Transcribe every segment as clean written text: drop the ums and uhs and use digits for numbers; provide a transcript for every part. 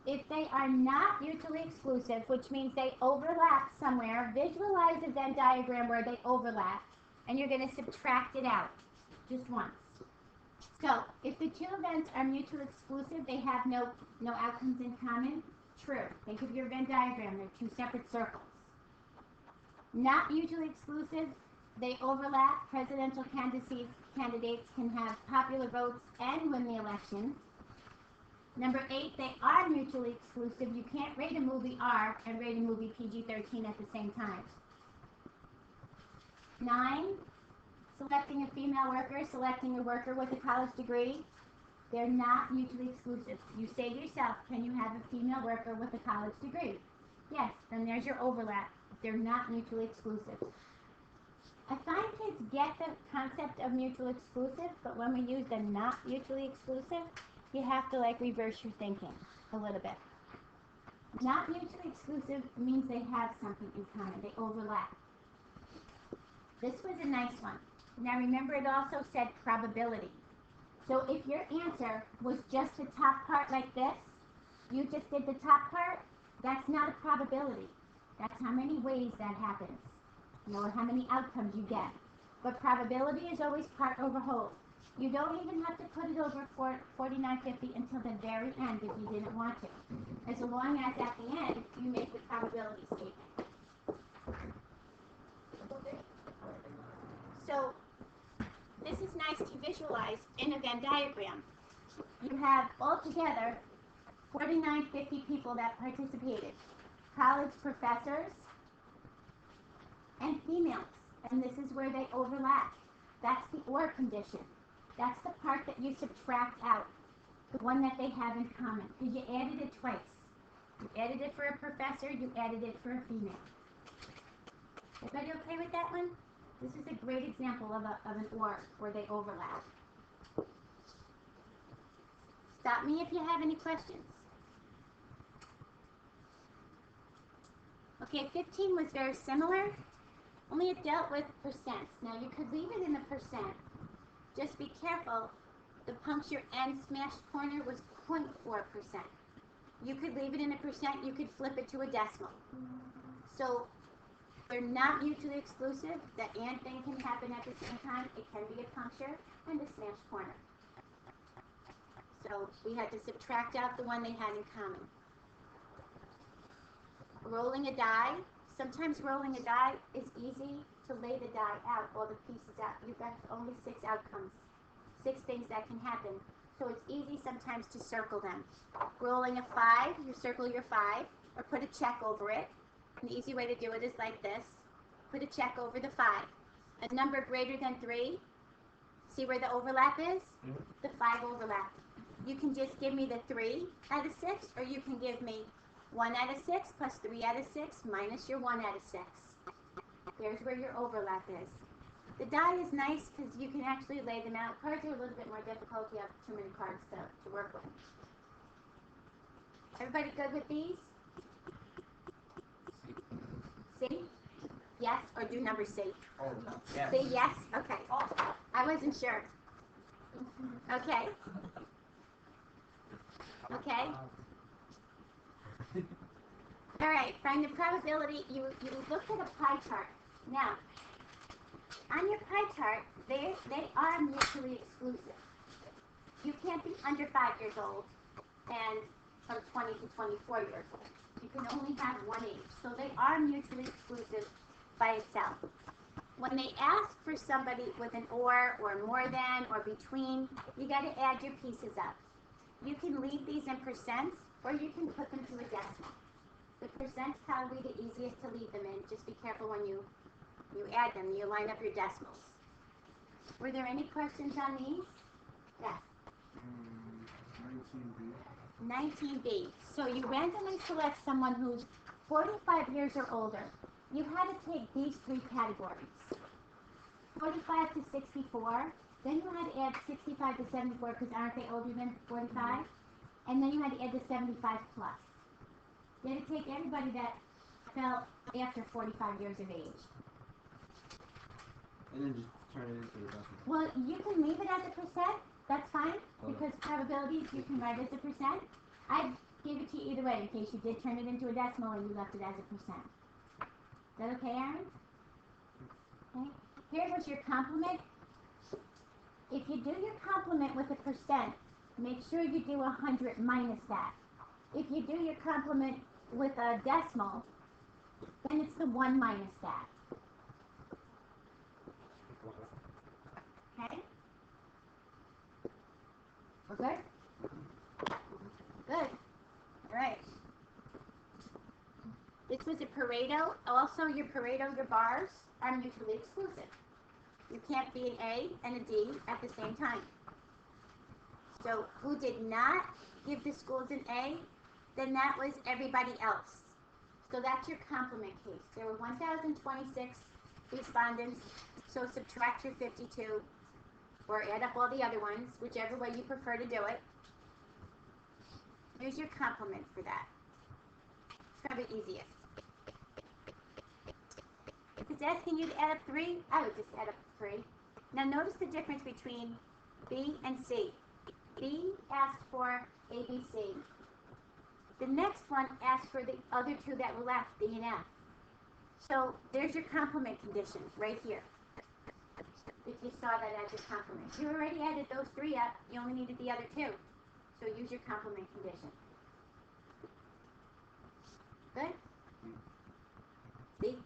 If they are not mutually exclusive, which means they overlap somewhere, visualize a Venn diagram where they overlap, and you're going to subtract it out just once. So, if the two events are mutually exclusive, they have no outcomes in common. True. Think of your Venn diagram. They're two separate circles. Not mutually exclusive, they overlap. Presidential candidates can have popular votes and win the election. Number 8, they are mutually exclusive. You can't rate a movie R and rate a movie PG-13 at the same time. 9, selecting a female worker, selecting a worker with a college degree. They're not mutually exclusive. You say to yourself, can you have a female worker with a college degree? Yes, then there's your overlap. They're not mutually exclusive. I find kids get the concept of mutually exclusive, but when we use the not mutually exclusive, you have to reverse your thinking a little bit. Not mutually exclusive means they have something in common. They overlap. This was a nice one. Now remember, it also said probability. So if your answer was just the top part like this, you just did the top part, that's not a probability. That's how many ways that happens, or how many outcomes you get. But probability is always part over whole. You don't even have to put it over 4950 until the very end if you didn't want to. As long as at the end, you make the probability statement. So, this is nice to visualize in a Venn diagram. You have altogether 4950 people that participated. College professors and females. And this is where they overlap. That's the or condition. That's the part that you subtract out. The one that they have in common. Because you added it twice. You added it for a professor, you added it for a female. Everybody okay with that one? This is a great example of an or where they overlap. Stop me if you have any questions. Okay, 15 was very similar, only it dealt with percents. Now you could leave it in the percent. Just be careful, the puncture and smashed corner was 0.4%. You could leave it in a percent, you could flip it to a decimal. So they're not mutually exclusive. The and thing can happen at the same time. It can be a puncture and a smashed corner. So we had to subtract out the one they had in common. Rolling a die. Sometimes rolling a die is easy to lay the die out, all the pieces out. You've got only 6 outcomes, 6 things that can happen. So it's easy sometimes to circle them. Rolling a 5, you circle your 5 or put a check over it. An easy way to do it is like this. Put a check over the 5. A number greater than 3, see where the overlap is? The 5 overlap. You can just give me the 3 out of 6, or you can give me 1 out of 6 plus 3 out of 6 minus your 1 out of 6. There's where your overlap is. The die is nice because you can actually lay them out. Cards are a little bit more difficult. You have too many cards to work with. Everybody good with these? See? Yes? Or do number C? Yes. Say yes? Okay. I wasn't sure. Okay. Okay. All right. Find the probability. You looked at a pie chart. Now, on your pie chart, they are mutually exclusive. You can't be under 5 years old and from 20 to 24 years old. You can only have one age. So they are mutually exclusive by itself. When they ask for somebody with an or more than, or between, you got to add your pieces up. You can leave these in percents, or you can put them to a decimal. The percent's probably the easiest to leave them in. Just be careful when you add them. You line up your decimals. Were there any questions on these? Yes. 19B. 19B. So you randomly select someone who's 45 years or older. You had to take these 3 categories. 45 to 64. Then you had to add 65 to 74 because aren't they older than 45? And then you had to add the 75 plus. You had to take everybody that fell after 45 years of age. And then just turn it into a decimal. Well, you can leave it as a percent. That's fine, because probabilities you can write as a percent. gave it to you either way in case you did turn it into a decimal or you left it as a percent. Is that okay, Aaron? Okay. Here was your complement. If you do your complement with a percent, make sure you do 100 minus that. If you do your complement with a decimal, then it's the 1 minus that. Okay? We're good? Good. All right. This was a Pareto. Also, your Pareto, your bars are mutually exclusive. You can't be an A and a D at the same time. So who did not give the schools an A? Then that was everybody else. So that's your complement case. There were 1,026 respondents. So subtract your 52 or add up all the other ones, whichever way you prefer to do it. Here's your complement for that. It's probably easiest. If it's asking you to add up 3, I would just add up 3. Now notice the difference between B and C. B asked for ABC. The next one asked for the other two that were left, B and F. So there's your complement condition right here. If you saw that as your complement. You already added those 3 up, you only needed the other 2. So use your complement condition. Good? See?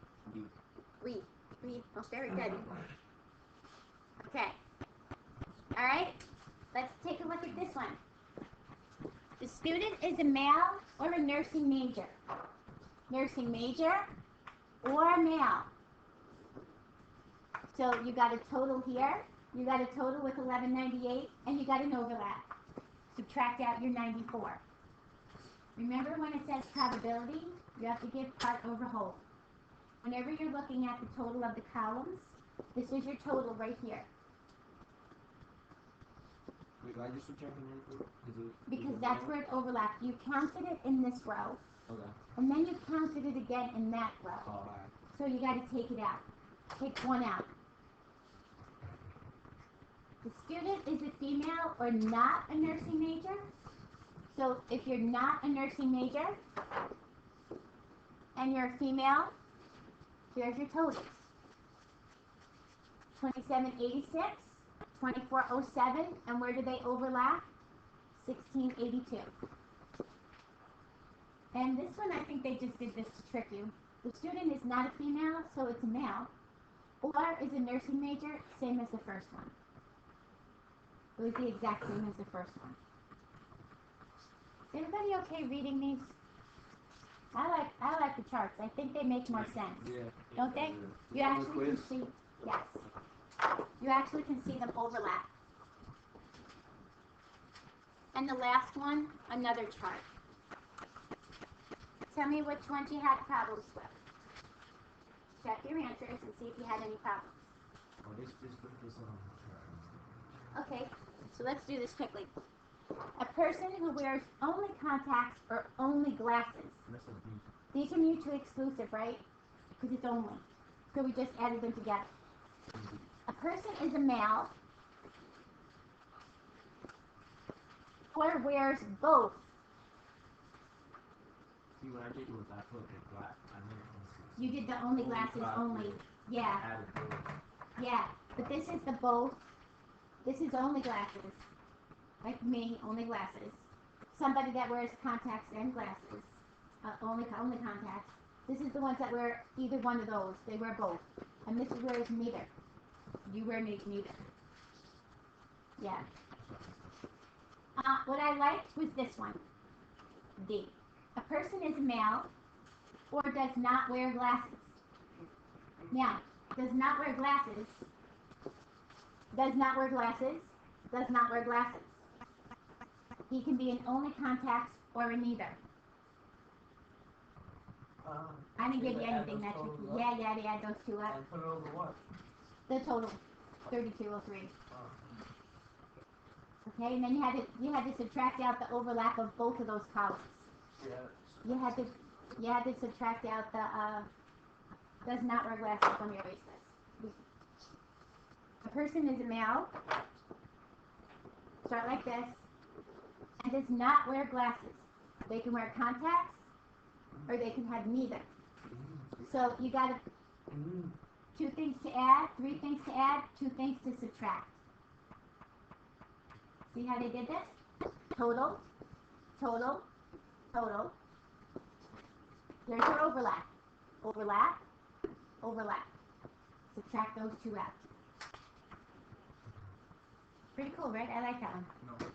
Read. Oh, very good. Okay. All right. Let's take a look at this one. The student is a male or a nursing major. Nursing major or male. So you got a total here. You got a total with 1198, and you got an overlap. Subtract out your 94. Remember when it says probability, you have to give part over whole. Whenever you're looking at the total of the columns, this is your total right here. Wait, why you subtracting 94? Because that's where it overlapped. You counted it in this row, Okay. and then you counted it again in that row. All right. So you got to take it out. Take 1 out. The student is a female or not a nursing major. So if you're not a nursing major and you're a female, here's your totals. 2786, 2407, and where do they overlap? 1682. And this one, I think they just did this to trick you. The student is not a female, so it's a male, or is a nursing major, same as the first one. It was the exact same as the first one. Is everybody okay reading these? I like the charts. I think they make more sense. Yeah. Don't they? You actually can see, yes. You actually can see them overlap. And the last one, another chart. Tell me which ones you had problems with. Check your answers and see if you had any problems. Oh, this Okay, so let's do this quickly. A person who wears only contacts or only glasses. These are mutually exclusive, right? Because it's only. So we just added them together. A person is a male or wears both. See, what I did was I put the black. You did the only glasses only. Yeah. Yeah. But this is the both. This is only glasses. Like me, only glasses. Somebody that wears contacts and glasses. Only contacts. This is the ones that wear either one of those. They wear both. And this wears neither. You wear neither. Yeah. What I liked was this one. D. A person is a male or does not wear glasses. Now, does not wear glasses. Does not wear glasses. Does not wear glasses. He can be in only contacts or in neither. I didn't give you anything that tricky. Yeah, they add those 2 up. And put it over what? The total, 3203. Okay, and then you had to subtract out the overlap of both of those columns. Yeah. You had to subtract out the does not wear glasses. Let me erase this. A person is a male. Start like this, and does not wear glasses. They can wear contacts, or they can have neither. So you got 2 things to add, 3 things to add, 2 things to subtract. See how they did this? Total, total, total. There's your overlap. Overlap, overlap. Subtract those 2 out. Pretty cool, right? I like that one. No.